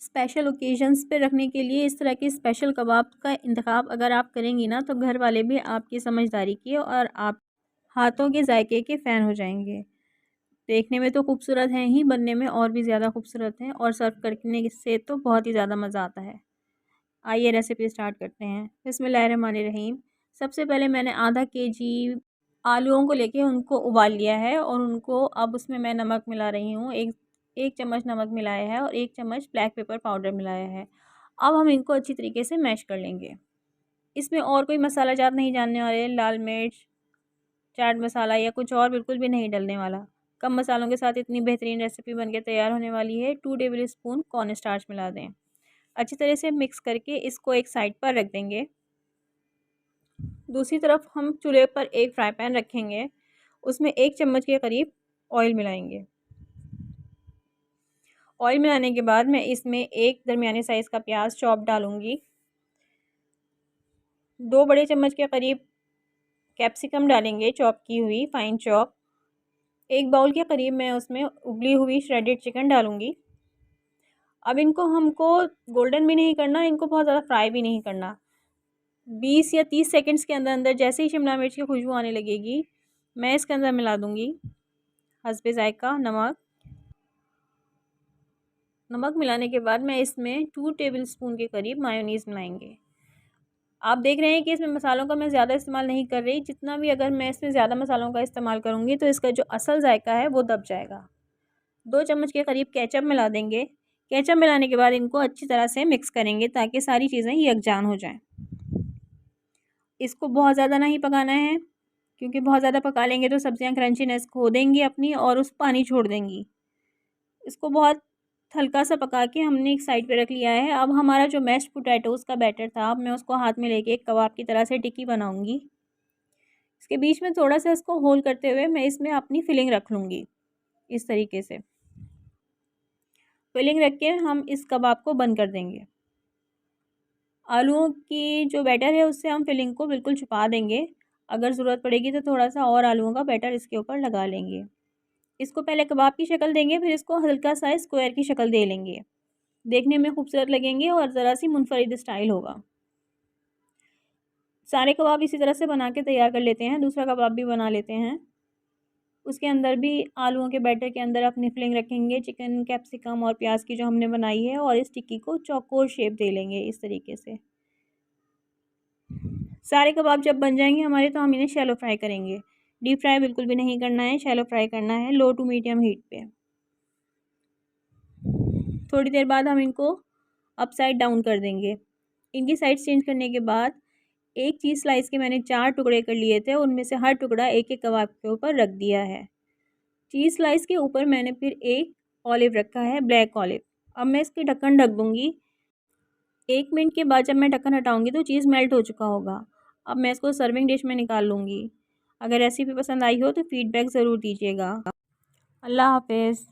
Special occasions पे रखने के लिए इस तरह के स्पेशल कबाब का इंतखाब अगर आप करेंगी ना, तो घर वाले भी आपकी समझदारी की और आप हाथों के जायके के फ़ैन हो जाएंगे। देखने में तो खूबसूरत हैं ही, बनने में और भी ज़्यादा खूबसूरत हैं और सर्व करने से तो बहुत ही ज़्यादा मज़ा आता है। आइए रेसिपी स्टार्ट करते हैं। बिस्मिल्लाहिर्रहमानिर्रहीम। सबसे पहले मैंने आधा केजी आलूओं को लेके उनको उबाल लिया है और उनको अब उसमें मैं नमक मिला रही हूँ। एक एक चम्मच नमक मिलाया है और 1 चम्मच ब्लैक पेपर पाउडर मिलाया है। अब हम इनको अच्छी तरीके से मैश कर लेंगे। इसमें और कोई मसाला जात नहीं डालने वाले, लाल मिर्च, चाट मसाला या कुछ और बिल्कुल भी नहीं डलने वाला। कम मसालों के साथ इतनी बेहतरीन रेसिपी बनके तैयार होने वाली है। 2 टेबल स्पून कॉर्न स्टार्च मिला दें। अच्छी तरह से मिक्स करके इसको एक साइड पर रख देंगे। दूसरी तरफ हम चूल्हे पर एक फ्राई पैन रखेंगे। उसमें 1 चम्मच के करीब ऑयल मिलाएंगे। ऑयल मिलाने के बाद मैं इसमें एक दरमियाने साइज़ का प्याज चॉप डालूंगी। 2 बड़े चम्मच के करीब कैप्सिकम डालेंगे, चॉप की हुई, फाइन चॉप। 1 बाउल के करीब मैं उसमें उबली हुई श्रेडेड चिकन डालूंगी। अब इनको हमको गोल्डन भी नहीं करना, इनको बहुत ज़्यादा फ्राई भी नहीं करना। 20 या 30 सेकंड्स के अंदर अंदर जैसे ही शिमला मिर्च की खुशबू आने लगेगी, मैं इसके अंदर मिला दूंगी हस्बे ज़ायक़ा नमक। नमक मिलाने के बाद मैं इसमें 2 टेबल स्पून के करीब मायोनीज़ मिलाएंगे। आप देख रहे हैं कि इसमें मसालों का मैं ज़्यादा इस्तेमाल नहीं कर रही। जितना भी अगर मैं इसमें ज़्यादा मसालों का इस्तेमाल करूँगी तो इसका जो असल जायका है वो दब जाएगा। 2 चम्मच के करीब केचप मिला देंगे। केचप मिलाने के बाद इनको अच्छी तरह से मिक्स करेंगे ताकि सारी चीज़ें यकजान हो जाएं। इसको बहुत ज़्यादा नहीं पकाना है, क्योंकि बहुत ज़्यादा पका लेंगे तो सब्ज़ियाँ क्रंचीनेस खो देंगी अपनी और उस पानी छोड़ देंगी। इसको बहुत हल्का सा पका के हमने एक साइड पे रख लिया है। अब हमारा जो मैश्ड पोटैटोज़ का बैटर था, अब मैं उसको हाथ में लेके एक कबाब की तरह से टिक्की बनाऊंगी। इसके बीच में थोड़ा सा इसको होल करते हुए मैं इसमें अपनी फिलिंग रख लूँगी। इस तरीके से फिलिंग रख के हम इस कबाब को बंद कर देंगे। आलूओं की जो बैटर है उससे हम फिलिंग को बिल्कुल छुपा देंगे। अगर ज़रूरत पड़ेगी तो थोड़ा सा और आलूओं का बैटर इसके ऊपर लगा लेंगे। इसको पहले कबाब की शक्ल देंगे, फिर इसको हल्का सा स्क्वायर की शक्ल दे लेंगे। देखने में खूबसूरत लगेंगे और ज़रा सी मुनफरिद स्टाइल होगा। सारे कबाब इसी तरह से बना के तैयार कर लेते हैं। दूसरा कबाब भी बना लेते हैं। उसके अंदर भी आलूओं के बैटर के अंदर अपनी फिलिंग रखेंगे, चिकन, कैप्सिकम और प्याज की जो हमने बनाई है, और इस टिक्की को चौकोर शेप दे लेंगे इस तरीके से। सारे कबाब जब बन जाएंगे हमारे तो हम इन्हें शैलो फ्राई करेंगे। डीप फ्राई बिल्कुल भी नहीं करना है, शैलो फ्राई करना है लो टू मीडियम हीट पे। थोड़ी देर बाद हम इनको अपसाइड डाउन कर देंगे। इनकी साइड चेंज करने के बाद एक चीज़ स्लाइस के मैंने 4 टुकड़े कर लिए थे, उनमें से हर टुकड़ा एक एक कबाब के ऊपर रख दिया है। चीज़ स्लाइस के ऊपर मैंने फिर एक ऑलिव रखा है, ब्लैक ऑलिव। अब मैं इसके ढक्कन ढक दूँगी। 1 मिनट के बाद जब मैं ढक्कन हटाऊँगी तो चीज़ मेल्ट हो चुका होगा। अब मैं इसको सर्विंग डिश में निकाल लूँगी। अगर रेसिपी पसंद आई हो तो फीडबैक ज़रूर दीजिएगा। अल्लाह हाफ़िज़।